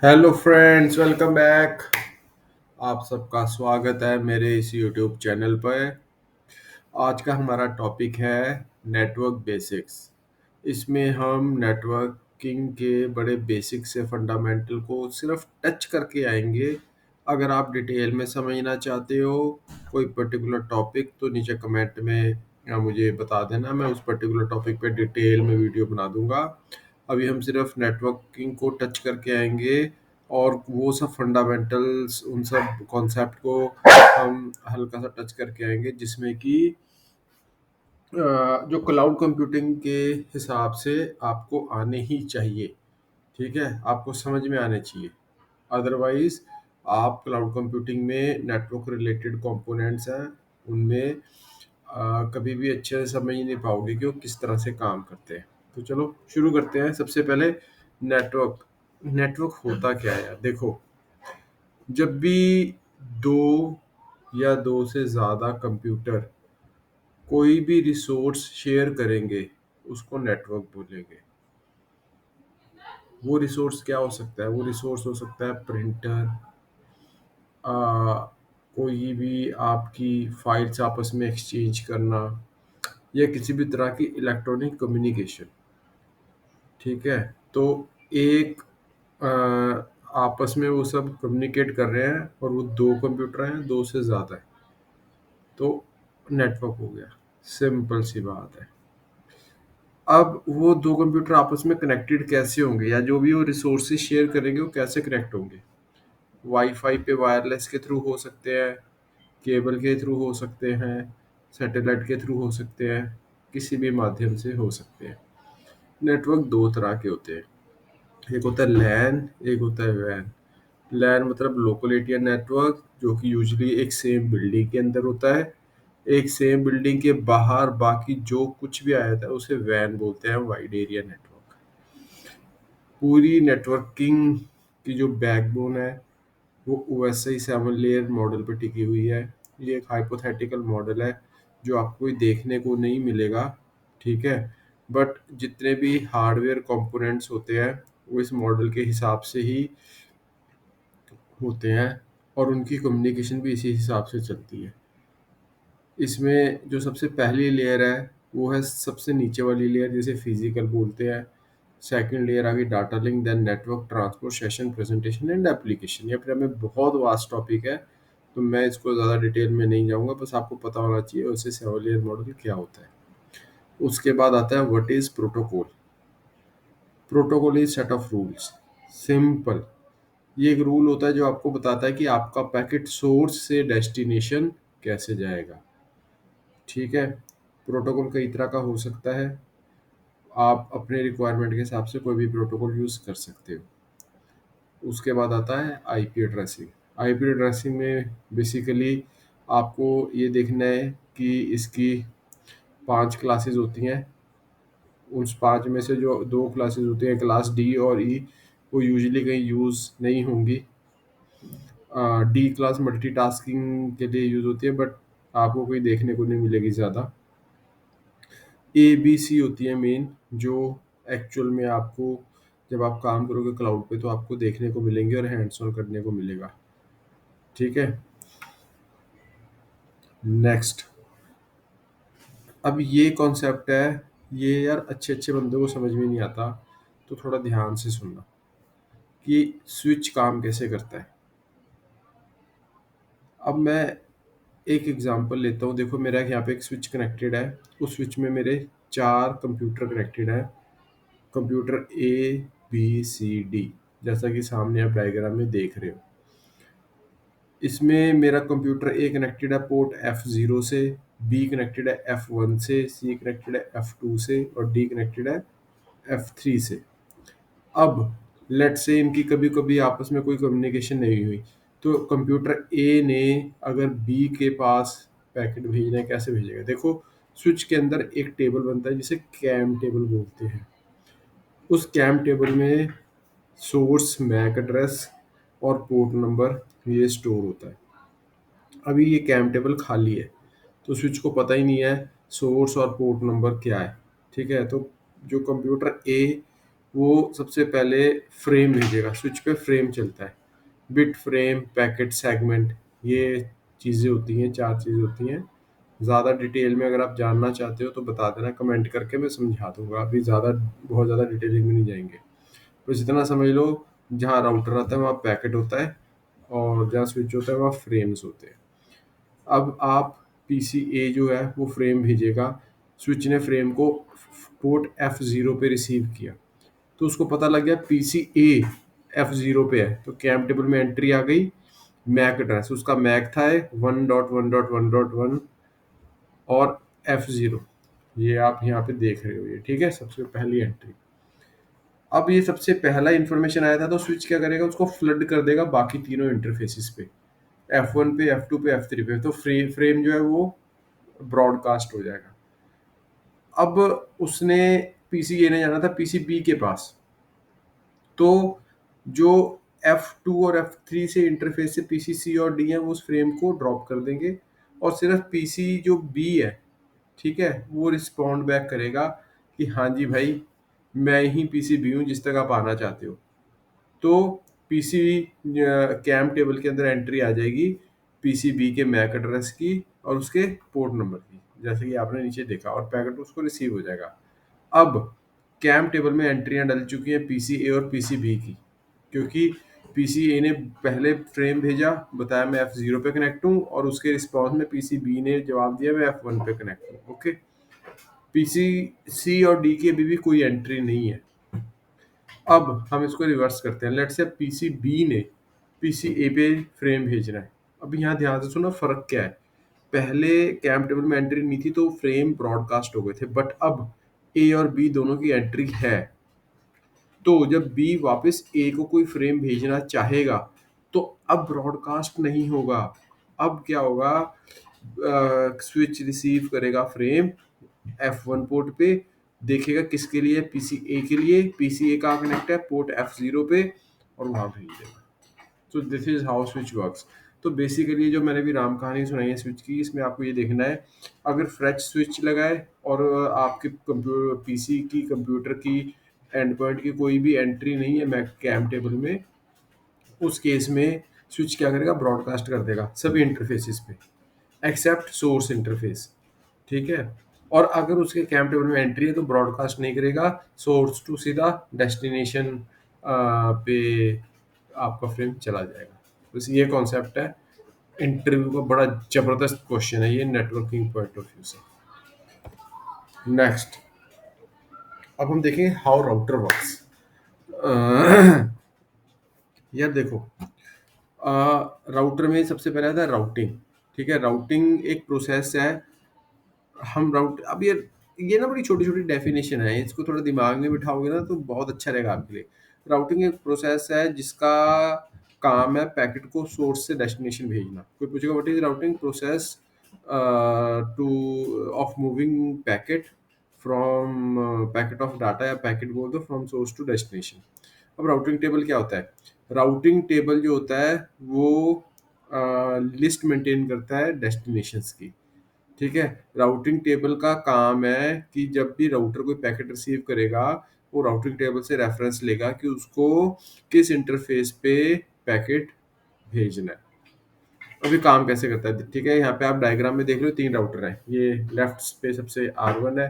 Hello friends, welcome back. आप सबका स्वागत है मेरे इस यूट्यूब चैनल पर। आज का हमारा टॉपिक है नेटवर्क बेसिक्स। इसमें हम नेटवर्किंग के बड़े बेसिक से फंडामेंटल को सिर्फ टच करके आएंगे। अगर आप डिटेल में समझना चाहते हो कोई पर्टिकुलर टॉपिक तो नीचे कमेंट में मुझे बता देना, मैं उस पर्टिकुलर टॉपिक पे डिटेल में वीडियो बना दूंगा। अभी हम सिर्फ नेटवर्किंग को टच करके आएंगे और वो सब फंडामेंटल्स उन सब कॉन्सेप्ट को हम हल्का सा टच करके आएंगे, जिसमें कि जो क्लाउड कंप्यूटिंग के हिसाब से आपको आने ही चाहिए। ठीक है, आपको समझ में आने चाहिए। अदरवाइज आप क्लाउड कंप्यूटिंग में नेटवर्क रिलेटेड कंपोनेंट्स हैं उनमें कभी भी अच्छे से समझ नहीं पाओगे कि वो किस तरह से काम करते हैं। तो चलो शुरू करते हैं। सबसे पहले नेटवर्क नेटवर्क होता क्या है यार? देखो, जब भी दो या दो से ज़्यादा कंप्यूटर कोई भी रिसोर्स शेयर करेंगे उसको नेटवर्क बोलेंगे। वो रिसोर्स क्या हो सकता है? वो रिसोर्स हो सकता है प्रिंटर, कोई भी आपकी फाइल्स आपस में एक्सचेंज करना, या किसी भी तरह की इलेक्ट्रॉनिक कम्युनिकेशन। ठीक है, तो एक आ, आपस में वो सब कम्युनिकेट कर रहे हैं और वो दो कंप्यूटर हैं, दो से ज़्यादा है, तो नेटवर्क हो गया। सिंपल सी बात है। अब वो दो कंप्यूटर आपस में कनेक्टेड कैसे होंगे, या जो भी वो रिसोर्सेज शेयर करेंगे वो कैसे कनेक्ट होंगे? वाईफाई पे वायरलेस के थ्रू हो सकते हैं, केबल के थ्रू हो सकते हैं, सैटेलाइट के थ्रू हो सकते हैं, किसी भी माध्यम से हो सकते हैं। नेटवर्क दो तरह के होते हैं, एक होता है लैन, एक होता है वैन। लैन मतलब लोकल एरिया नेटवर्क, जो कि यूजुअली एक सेम बिल्डिंग के अंदर होता है। एक सेम बिल्डिंग के बाहर बाकी जो कुछ भी आया था उसे वैन बोलते हैं, वाइड एरिया नेटवर्क। पूरी नेटवर्किंग की जो बैकबोन है वो OSI 7 लेयर मॉडल पर टिकी हुई है। ये एक हाइपोथेटिकल मॉडल है जो आपको कोई देखने को नहीं मिलेगा। ठीक है, बट जितने भी हार्डवेयर कंपोनेंट्स होते हैं वो इस मॉडल के हिसाब से ही होते हैं और उनकी कम्युनिकेशन भी इसी हिसाब से चलती है। इसमें जो सबसे पहली लेयर है वो है सबसे नीचे वाली लेयर, जिसे फिजिकल बोलते हैं। सेकंड लेयर आ गई data link, then network, transport, session, presentation and application. ये फिर हमें बहुत वास्ट टॉपिक है, तो मैं इसको ज़्यादा डिटेल में नहीं जाऊंगा, बस आपको पता होना चाहिए वैसे 7 लेयर मॉडल क्या होता है। उसके बाद आता है what is protocol. Protocol is set of rules. Simple, ये एक रूल होता है जो आपको बताता है कि आपका पैकेट सोर्स से डेस्टिनेशन कैसे जाएगा। ठीक है, प्रोटोकॉल कई तरह का हो सकता है, आप अपने रिक्वायरमेंट के हिसाब से कोई भी प्रोटोकॉल यूज़ कर सकते हो। उसके बाद आता है आईपी एड्रेसिंग। आईपी एड्रेसिंग में बेसिकली आपको ये देखना है कि इसकी 5 क्लासेस होती हैं। उस 5 में से जो 2 क्लासेस होती हैं, क्लास डी और ई, वो यूजुअली कहीं यूज़ नहीं होंगी। डी क्लास मल्टीटास्किंग के लिए यूज़ होती है, बट आपको कोई देखने को नहीं मिलेगी ज़्यादा। ए बी सी होती है मेन, जो एक्चुअल में आपको जब आप काम करोगे क्लाउड पे तो आपको देखने को मिलेंगे और हैंड्स ऑन करने को मिलेगा। ठीक है, नेक्स्ट। अब ये कॉन्सेप्ट है, ये यार अच्छे अच्छे बंदों को समझ में नहीं आता, तो थोड़ा ध्यान से सुनना कि स्विच काम कैसे करता है। अब मैं एक एग्जांपल लेता हूँ। देखो, मेरा यहाँ पे एक स्विच कनेक्टेड है। उस स्विच में मेरे 4 कंप्यूटर कनेक्टेड है, computer A B C D, जैसा कि सामने आप डायग्राम में देख रहे हो। इसमें मेरा कंप्यूटर ए कनेक्टेड है पोर्ट F0 से, बी कनेक्टेड है F1 से, सी कनेक्टेड है F2 से और डी कनेक्टेड है F3 से। अब लेट से इनकी कभी कभी आपस में कोई कम्युनिकेशन नहीं हुई, तो कंप्यूटर ए ने अगर बी के पास पैकेट भेजना है, कैसे भेजेगा? देखो, स्विच के अंदर एक टेबल बनता है जिसे कैम टेबल बोलते हैं। उस कैम टेबल में सोर्स, मैक एड्रेस और पोर्ट नंबर ये स्टोर होता है। अभी ये कैम टेबल खाली है, तो स्विच को पता ही नहीं है सोर्स और पोर्ट नंबर क्या है। ठीक है, तो जो कंप्यूटर ए वो सबसे पहले फ्रेम भेजेगा, स्विच पे फ्रेम चलता है, बिट फ्रेम, पैकेट सेगमेंट, ये चीज़ें होती हैं, 4 चीज़ें होती हैं। ज़्यादा डिटेल में अगर आप जानना चाहते हो तो बता देना कमेंट करके, मैं समझा दूँगा। अभी बहुत ज़्यादा डिटेलिंग में नहीं जाएँगे। बस इतना समझ लो, जहाँ राउटर आता है वहाँ पैकेट होता है और जहाँ स्विच होता है वहाँ फ्रेम्स होते हैं। अब आप पीसीए जो है वो फ्रेम भेजेगा, स्विच ने फ्रेम को पोर्ट F0 पे रिसीव किया, तो उसको पता लग गया पीसीए F0 पे है, तो कैम टेबल में एंट्री आ गई, मैक एड्रेस उसका मैक था 1.1.1.1 और F0, ये आप यहाँ पे देख रहे हो, ये ठीक है, सबसे पहली एंट्री। अब ये सबसे पहला इंफॉर्मेशन आया था, तो स्विच क्या करेगा, उसको फ्लड कर देगा बाकी तीनों इंटरफेसिस पे, F1 पे, F2 पे, F3 पे, तो फ्रेम जो है वो ब्रॉडकास्ट हो जाएगा। अब उसने पीसीए ने जाना था पीसीबी के पास, तो जो F2 और F3 से इंटरफेस से पीसीसी और डी है वो उस फ्रेम को ड्रॉप कर देंगे, और सिर्फ पीसी जो बी है, ठीक है, वो रिस्पॉन्ड बैक करेगा कि हाँ जी भाई, मैं ही पीसी बी हूँ जिस तक आप आना चाहते हो। तो पीसी कैम टेबल के अंदर एंट्री आ जाएगी पीसीबी के मैक एड्रेस की और उसके पोर्ट नंबर की, जैसे कि आपने नीचे देखा, और पैकेट उसको रिसीव हो जाएगा। अब कैम टेबल में एंट्रियां डल चुकी हैं पीसी ए और पीसी बी की, क्योंकि पीसी ए ने पहले फ्रेम भेजा, बताया मैं F0 पे कनेक्ट हूँ, और उसके रिस्पॉन्स में पीसी बी ने जवाब दिया मैं F1 पे कनेक्ट हूँ। ओके, पीसी सी और डी की अभी भी कोई एंट्री नहीं है। अब हम इसको रिवर्स करते हैं, लेट से पीसी बी ने पीसी ए पे फ्रेम भेजना है। अब यहाँ ध्यान से सुनो, फर्क क्या है, पहले कैम टेबल में एंट्री नहीं थी तो फ्रेम ब्रॉडकास्ट हो गए थे, बट अब ए और बी दोनों की एंट्री है, तो जब बी वापस ए को कोई फ्रेम भेजना चाहेगा तो अब ब्रॉडकास्ट नहीं होगा। अब क्या होगा, स्विच रिसीव करेगा फ्रेम F1 पोर्ट पे, देखेगा किसके लिए, पीसी ए के लिए, पीसी ए का कनेक्ट है पोर्ट F0 पे, और वहां भेज देगा। तो this is how switch works. तो बेसिकली जो मैंने भी राम कहानी सुनाई है स्विच की, इसमें आपको ये देखना है, अगर फ्रेश स्विच लगाए और आपके कंप्यूटर पीसी की, कंप्यूटर की एंड पॉइंट की कोई भी एंट्री नहीं है मैक कैम टेबल में, उस केस में स्विच क्या करेगा, ब्रॉडकास्ट कर देगा सभी इंटरफेसिस पे एक्सेप्ट सोर्स इंटरफेस, ठीक है। और अगर उसके कैम टेबल में एंट्री है तो ब्रॉडकास्ट नहीं करेगा, सोर्स टू सीधा डेस्टिनेशन पे आपका फ्रेम चला जाएगा। बस ये कॉन्सेप्ट है। इंटरव्यू का बड़ा जबरदस्त क्वेश्चन है ये, नेटवर्किंग पॉइंट ऑफ व्यू से। नेक्स्ट, अब हम देखेंगे हाउ राउटर वर्क्स। यार देखो, राउटर में सबसे पहले आता है राउटिंग, ठीक है। राउटिंग एक प्रोसेस है, हम राउट, अब ये ना बड़ी छोटी छोटी डेफिनेशन है, इसको थोड़ा दिमाग में बिठाओगे ना तो बहुत अच्छा रहेगा आपके लिए। राउटिंग एक प्रोसेस है जिसका काम है पैकेट को सोर्स से डेस्टिनेशन भेजना। कोई पूछेगा what is routing process two of moving packet from packet of data, या पैकेट बोल दो, फ्रॉम सोर्स टू डेस्टिनेशन। अब राउटिंग टेबल क्या होता है, राउटिंग टेबल जो होता है वो लिस्ट मेंटेन करता है डेस्टिनेशंस की, ठीक है। राउटिंग टेबल का काम है कि जब भी राउटर कोई पैकेट रिसीव करेगा, वो राउटिंग टेबल से रेफरेंस लेगा कि उसको किस इंटरफेस पे पैकेट भेजना है। अभी काम कैसे करता है, ठीक है, यहाँ पे आप डायग्राम में देख रहे हो 3 राउटर हैं, ये लेफ्ट पे सबसे R1 है,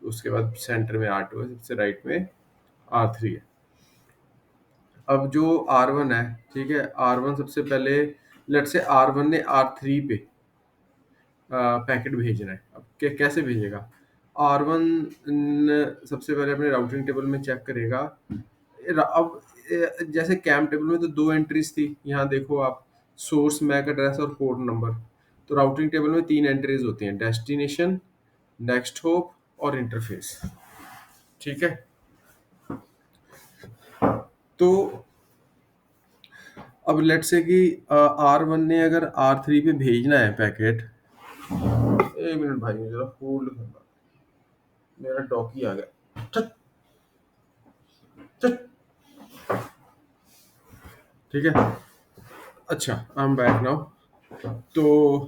उसके बाद सेंटर में R2 है, सबसे राइट में R3 है। अब जो R1 है, ठीक है, R1 सबसे पहले, लेट से R1 ने R3 पे पैकेट भेजना है। अब कैसे भेजेगा, R1 सबसे पहले अपने राउटिंग टेबल में चेक करेगा। अब जैसे कैम टेबल में तो 2 एंट्रीज थी, यहाँ देखो आप, सोर्स, मैक एड्रेस और पोर्ट नंबर। तो राउटिंग टेबल में 3 एंट्रीज होती हैं, डेस्टिनेशन, नेक्स्ट होप और इंटरफेस, ठीक है। तो अब लेट से कि R1 ने अगर R3 पे भेजना है पैकेट, 1 मिनट भाई जरा होल्ड करना, मेरा डॉगी आ गया, चट, चट, ठीक है। अच्छा, आई एम बैक नाउ। तो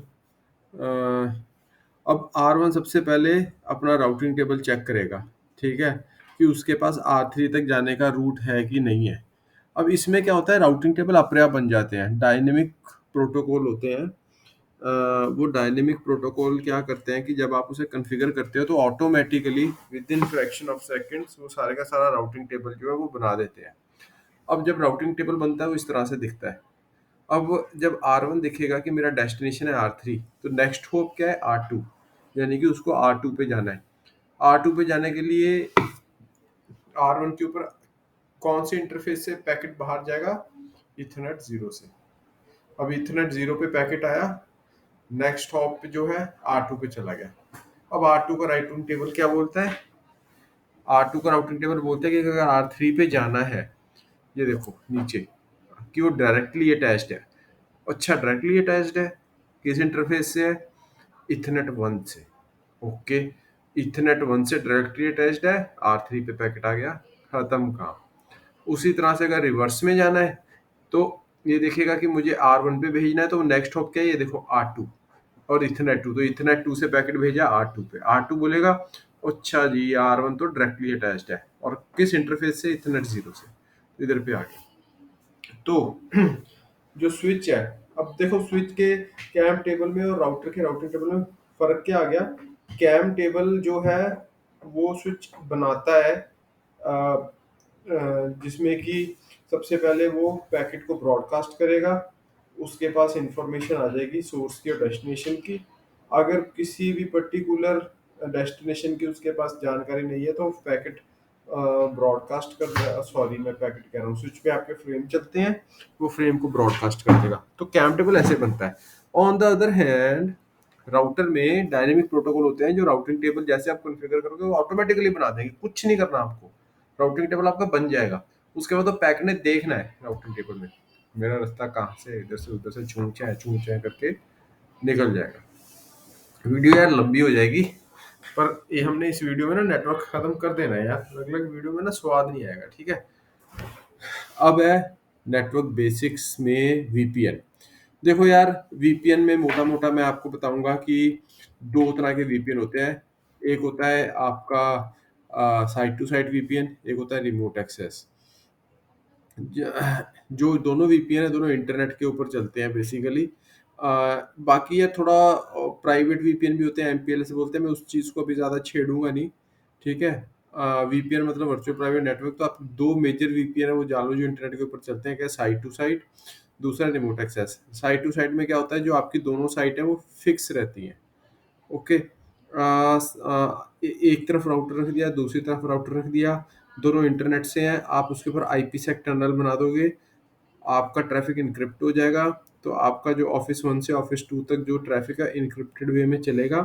अ, अब R1 सबसे पहले अपना राउटिंग टेबल चेक करेगा, ठीक है, कि उसके पास R3 तक जाने का रूट है कि नहीं है। अब इसमें क्या होता है, राउटिंग टेबल अपने आप बन जाते हैं, डायनेमिक प्रोटोकॉल होते हैं। वो डायनेमिक प्रोटोकॉल क्या करते हैं कि जब आप उसे कॉन्फ़िगर करते हो तो automatically with in fraction of seconds वो सारे का सारा राउटिंग टेबल जो है वो बना देते हैं। अब जब राउटिंग टेबल बनता है वो इस तरह से दिखता है। अब जब R1 दिखेगा कि मेरा डेस्टिनेशन है R3, तो नेक्स्ट होप क्या है R2, यानी कि उसको R2 पे जाना है। R2 पे जाने के लिए R1 के ऊपर कौन से इंटरफेस से पैकेट बाहर जाएगा, इथरनेट 0 से। अब इथरनेट 0 पे पैकेट आया, नेक्स्ट हॉप पे जो है R2 पे चला गया। अब R2 का राउटिंग टेबल क्या बोलता है, R2 का राउटिंग टेबल बोलता है कि अगर R3 पे जाना है, ये देखो नीचे कि वो डायरेक्टली अटैच्ड है। अच्छा, डायरेक्टली अटैच्ड है, किस इंटरफेस से है, इथरनेट 1 से। ओके, इथरनेट 1 से डायरेक्टली अटैच्ड है, R3 पे पैकेट आ गया, खत्म काम। उसी तरह से अगर रिवर्स में जाना है तो ये देखेगा कि मुझे R1 पे भेजना है, तो नेक्स्ट हॉप क्या है, ये देखो R2 और इथरनेट 2, तो इथरनेट 2 से पैकेट भेजा R2 पे। R2 बोलेगा अच्छा जी R1 तो डायरेक्टली अटैच्ड है, और किस इंटरफेस से, इथरनेट 0 से, तो इधर पे आ गया। तो जो स्विच है, अब देखो स्विच के कैम टेबल में और राउटर के राउटिंग टेबल में फर्क क्या आ गया। कैम टेबल जो है वो स्विच बनाता है जिसमें कि सबसे पहले वो पैकेट को ब्रॉडकास्ट करेगा, उसके पास इंफॉर्मेशन आ जाएगी सोर्स की और डेस्टिनेशन की। अगर किसी भी पर्टिकुलर डेस्टिनेशन की उसके पास जानकारी नहीं है तो पैकेट ब्रॉडकास्ट कर देगा, सॉरी मैं पैकेट कह रहा हूँ, स्विच पे आपके फ्रेम चलते हैं, वो फ्रेम को ब्रॉडकास्ट कर देगा। तो कैम टेबल ऐसे बनता है। On the other hand router में डायनेमिक प्रोटोकॉल होते हैं जो राउटिंग टेबल जैसे आप कॉन्फ़िगर करोगे वो ऑटोमेटिकली बना देंगे, कुछ नहीं करना आपको, राउटिंग टेबल आपका बन जाएगा। उसके बाद तो पैकेट ने देखना है राउटिंग टेबल में मेरा रास्ता कहाँ से इधर से उधर से चूंचा है करके निकल जाएगा। वीडियो यार लंबी हो जाएगी, पर ये हमने इस वीडियो में ना नेटवर्क खत्म कर देना है यार, अलग अलग वीडियो में ना स्वाद नहीं आएगा, ठीक है। अब है नेटवर्क बेसिक्स में वीपीएन। देखो यार, वीपीएन में मोटा मोटा मैं आपको बताऊंगा कि दो तरह के वीपीएन होते हैं। एक होता है आपका साइट टू साइट वीपीएन, एक होता है रिमोट एक्सेस। जो दोनों वीपीएन है दोनों इंटरनेट के ऊपर चलते हैं बेसिकली। बाकी ये थोड़ा प्राइवेट वीपीएन भी होते हैं, एमपीएल से बोलते हैं, मैं उस चीज़ को अभी ज़्यादा छेड़ूंगा नहीं, ठीक है। वीपीएन मतलब वर्चुअल प्राइवेट नेटवर्क। तो आप दो मेजर वीपीएन है वो जान लो जो इंटरनेट के ऊपर चलते हैं, क्या, साइट टू साइट, दूसरा remote access. Site to site में क्या होता है, जो आपकी दोनों साइट है वो फिक्स रहती हैं। ओके, एक तरफ राउटर रख दिया, दूसरी तरफ राउटर रख दिया, दोनों इंटरनेट से हैं, आप उसके ऊपर आईपीसेक टनल बना दोगे, आपका ट्रैफिक इनक्रिप्ट हो जाएगा। तो आपका जो ऑफिस 1 से ऑफिस 2 तक जो ट्रैफिक है इनक्रिप्टेड वे में चलेगा।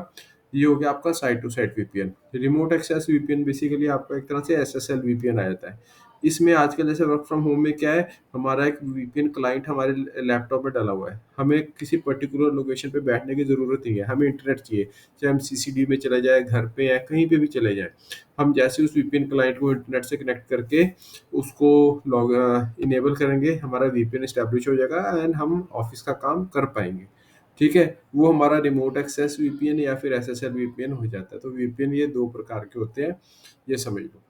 ये हो गया आपका site to site VPN. Remote access VPN basically आपका एक तरह से एसएसएल वीपीएन आ जाता है। इसमें आजकल जैसे वर्क फ्रॉम होम में क्या है, हमारा एक वीपीएन क्लाइंट हमारे लैपटॉप में डला हुआ है, हमें किसी पर्टिकुलर लोकेशन पे बैठने की ज़रूरत नहीं है, हमें इंटरनेट चाहिए, चाहे हम सीसीडी में चले जाए, घर पे या कहीं पे भी चले जाए। हम जैसे उस वीपीएन क्लाइंट को इंटरनेट से कनेक्ट करके उसको लॉग इनेबल करेंगे, हमारा वीपीएन एस्टैब्लिश हो जाएगा एंड हम ऑफिस का काम कर पाएंगे, ठीक है। वो हमारा रिमोट एक्सेस वीपीएन या फिर एसएसएल वीपीएन हो जाता है। तो वीपीएन ये दो प्रकार के होते हैं, ये समझ लो।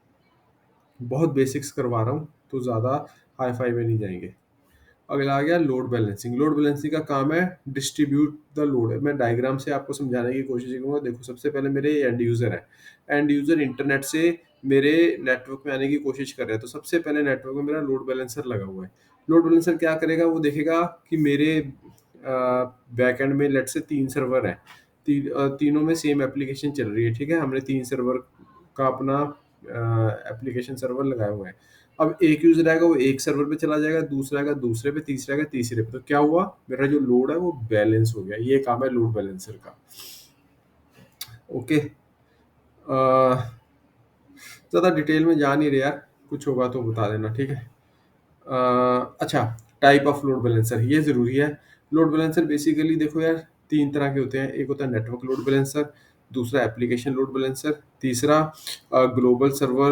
बहुत बेसिक्स करवा रहा हूँ तो ज़्यादा हाई फाई में नहीं जाएंगे। अगला आ गया लोड बैलेंसिंग। लोड बैलेंसिंग का काम है डिस्ट्रीब्यूट द लोड। मैं डायग्राम से आपको समझाने की कोशिश करूंगा। देखो सबसे पहले मेरे एंड यूज़र है, एंड यूज़र इंटरनेट से मेरे नेटवर्क में आने की कोशिश कर रहे हैं। तो सबसे पहले नेटवर्क में मेरा लोड बैलेंसर लगा हुआ है। लोड बैलेंसर क्या करेगा, वो देखेगा कि मेरे बैक एंड में लेट से 3 सर्वर हैं, तीनों में सेम एप्लीकेशन चल रही है, ठीक है। हमने 3 सर्वर का अपना एप्लीकेशन सर्वर लगाए हुए हैं। अब एक यूज़र आएगा वो एक सर्वर पे चला जाएगा, दूसरा आएगा दूसरे पे, तीसरा आएगा तीसरे पे। तो क्या हुआ, मेरा जो लोड है वो बैलेंस हो गया। ये काम है लोड बैलेंसर का। ओके, ज़्यादा डिटेल में जा नहीं रहे यार, कुछ होगा तो बता देना, ठीक है। अच्छा, टाइप ऑफ लोड बैलेंसर ये ज़रूरी है। लोड बैलेंसर बेसिकली देखो यार 3 तरह के होते हैं। एक होता है नेटवर्क लोड बैलेंसर, दूसरा एप्लीकेशन लोड बैलेंसर, तीसरा ग्लोबल सर्वर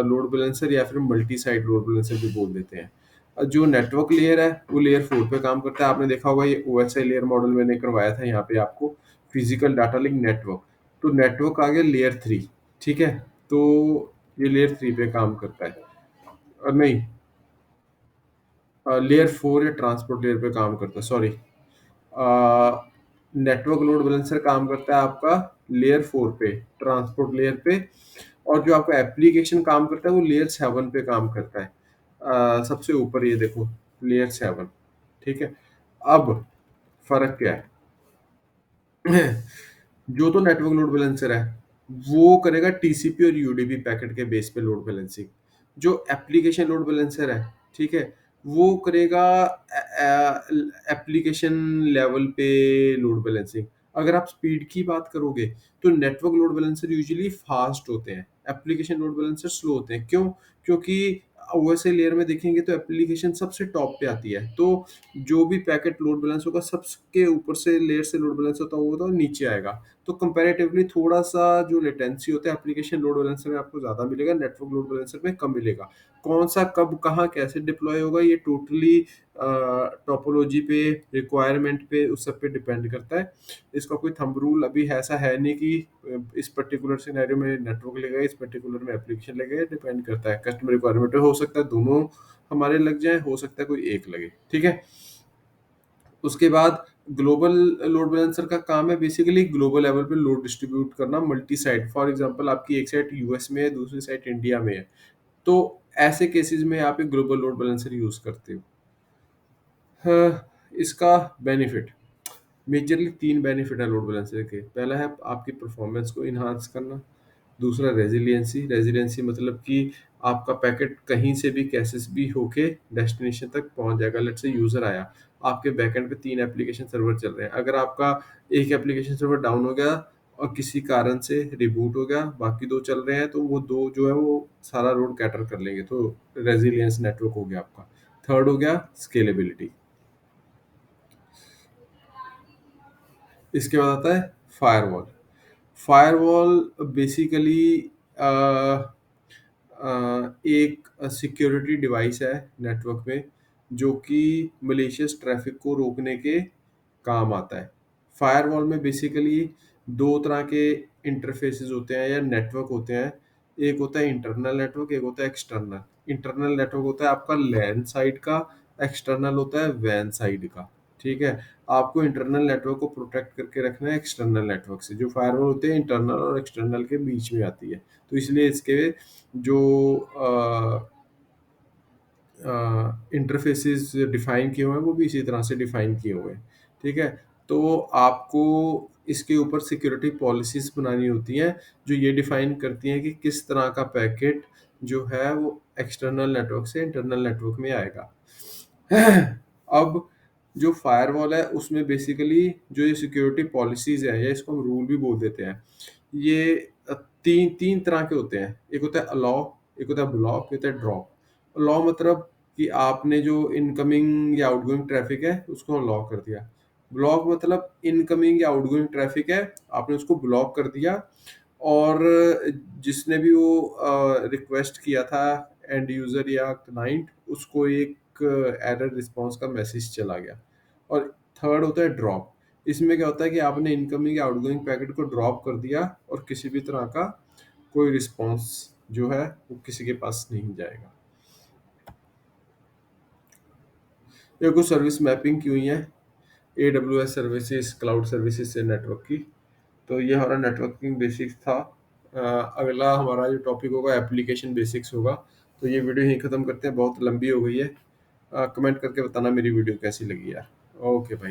लोड बैलेंसर या फिर मल्टी साइट लोड बैलेंसर भी बोल देते हैं। जो नेटवर्क लेयर है वो लेयर 4 पे काम करता है। आपने देखा होगा ये ओएसआई लेयर मॉडल मैंने करवाया था यहाँ पे आपको, फिजिकल डाटा लिंक नेटवर्क। तो नेटवर्क आ गया लेयर 3, ठीक है। तो ये लेयर 3 पे काम करता है। नहीं, लेयर 4 या ट्रांसपोर्ट लेयर पे काम करता है, सॉरी। नेटवर्क लोड बैलेंसर काम करता है आपका लेयर 4 पे, ट्रांसपोर्ट लेयर पे, और जो आपका एप्लीकेशन काम करता है वो लेयर 7 पे काम करता है। सबसे ऊपर ये देखो, लेयर 7, ठीक है। अब फर्क क्या है? जो तो नेटवर्क लोड बैलेंसर है वो करेगा टीसीपी और यूडीपी पैकेट के बेस पे लोड बैलेंसिंग। जो एप्लीकेशन लोड बैलेंसर है, ठीक है, वो करेगा एप्लीकेशन लेवल पे लोड बैलेंसिंग। अगर आप स्पीड की बात करोगे तो network load balancer usually fast होते हैं, एप्लीकेशन लोड बैलेंसर स्लो होते हैं। क्यों? क्योंकि ओएसआई लेयर में देखेंगे तो एप्लीकेशन सबसे टॉप पे आती है, तो जो भी पैकेट लोड बैलेंस होगा सबके ऊपर से लेयर से लोड बैलेंस होता होगा तो नीचे आएगा। तो कंपैरेटिवली थोड़ा-सा जो लेटेंसी होता है एप्लीकेशन लोड बैलेंसर में आपको ज़्यादा मिलेगा, नेटवर्क लोड बैलेंसर में कम मिलेगा। कौन-सा कब, कहाँ, कैसे डिप्लॉय होगा ये टोटली टोपोलॉजी पे, रिक्वायरमेंट पे, उस सब पे डिपेंड करता है। इसका कोई थंब रूल अभी ऐसा है नहीं कि इस पर्टिकुलर सिनेरियो में नेटवर्क लगेगा, इस पर्टिकुलर में एप्लीकेशन लगेगा, डिपेंड करता है। कस्टमर रिक्वायरमेंट पे हो सकता है दोनों हमारे लग जाएँ, हो सकता है कोई एक लगे, ठीक है? उसके बाद ग्लोबल लोड बैलेंसर का काम है बेसिकली ग्लोबल लेवल पे लोड डिस्ट्रीब्यूट करना मल्टी साइट। फॉर एग्जांपल आपकी एक साइट यूएस में है, दूसरी साइट इंडिया में है। तो ऐसे केसेस में आप एक ग्लोबल लोड बैलेंसर यूज़ करते हो। इसका बेनिफिट, मेजरली 3 बेनिफिट है लोड बैलेंसर के। पहला है आपकी परफॉर्मेंस को एनहांस करना, दूसरा रेज़िलियंसी, रेज़िलियंसी मतलब कि आपका पैकेट कहीं से भी कैसे भी होके डेस्टिनेशन तक पहुँच जाएगा। लेट्स से यूज़र आया, आपके बैकएंड पे 3 एप्लीकेशन सर्वर चल रहे हैं। अगर आपका एक एप्लीकेशन सर्वर डाउन हो गया और किसी कारण से रिबूट हो गया, बाकी 2 चल रहे हैं, तो वो 2 जो है वो सारा लोड कैटर कर लेंगे, तो रेज़िलियंस नेटवर्क हो गया आपका। थर्ड हो गया स्केलेबिलिटी। इसके बाद आता है फायरवॉल। फायरवॉल बेसिकली एक सिक्योरिटी डिवाइस है नेटवर्क में जो कि मलिशियस ट्रैफिक को रोकने के काम आता है। फायरवॉल में बेसिकली 2 तरह के इंटरफेसेस होते हैं या नेटवर्क होते हैं। एक होता है इंटरनल नेटवर्क, एक होता है एक्सटर्नल। इंटरनल नेटवर्क होता है आपका लैन साइड का, एक्सटर्नल होता है वैन साइड का, ठीक है? आपको इंटरनल नेटवर्क को प्रोटेक्ट करके रखना है एक्सटर्नल नेटवर्क से। जो फायरवॉल होते हैं इंटरनल और एक्सटर्नल के बीच में आती है। तो इसलिए इसके जो इंटरफेसेस डिफाइन किए हुए हैं वो भी इसी तरह से डिफाइन किए हुए हैं, ठीक है? तो आपको इसके ऊपर सिक्योरिटी पॉलिसीज़ बनानी होती हैं जो ये डिफाइन करती हैं कि किस तरह का पैकेट जो है वो एक्सटर्नल नेटवर्क से इंटरनल नेटवर्क में आएगा। अब जो फायरवॉल है उसमें बेसिकली जो ये सिक्योरिटी पॉलिसीज़ हैं या इसको हम रूल भी बोल देते हैं, ये 3 तरह के होते हैं। एक होता है अलाउ, एक होता है ब्लॉक, एक होता है ड्रॉप। अलाउ मतलब कि आपने जो इनकमिंग या आउटगोइंग ट्रैफ़िक है उसको अलाउ कर दिया। ब्लॉक मतलब इनकमिंग या आउटगोइंग ट्रैफ़िक है, आपने उसको ब्लॉक कर दिया और जिसने भी वो रिक्वेस्ट किया था एंड यूज़र या क्लाइंट उसको एक एरर रिस्पॉन्स का मैसेज चला गया। और थर्ड होता है ड्रॉप। इसमें क्या होता है कि आपने इनकमिंग या आउटगोइंग पैकेट को ड्रॉप कर दिया और किसी भी तरह का कोई रिस्पॉन्स जो है वो किसी के पास नहीं जाएगा। ये कुछ सर्विस मैपिंग की हुई है एडब्ल्यूएस सर्विसेज, क्लाउड सर्विसेज से नेटवर्क की। तो ये हमारा नेटवर्किंग बेसिक्स था। अगला हमारा जो टॉपिक होगा एप्लीकेशन बेसिक्स होगा। तो ये वीडियो यहीं ख़त्म करते हैं, बहुत लंबी हो गई है। कमेंट करके बताना मेरी वीडियो कैसी लगी यार। ओके भाई।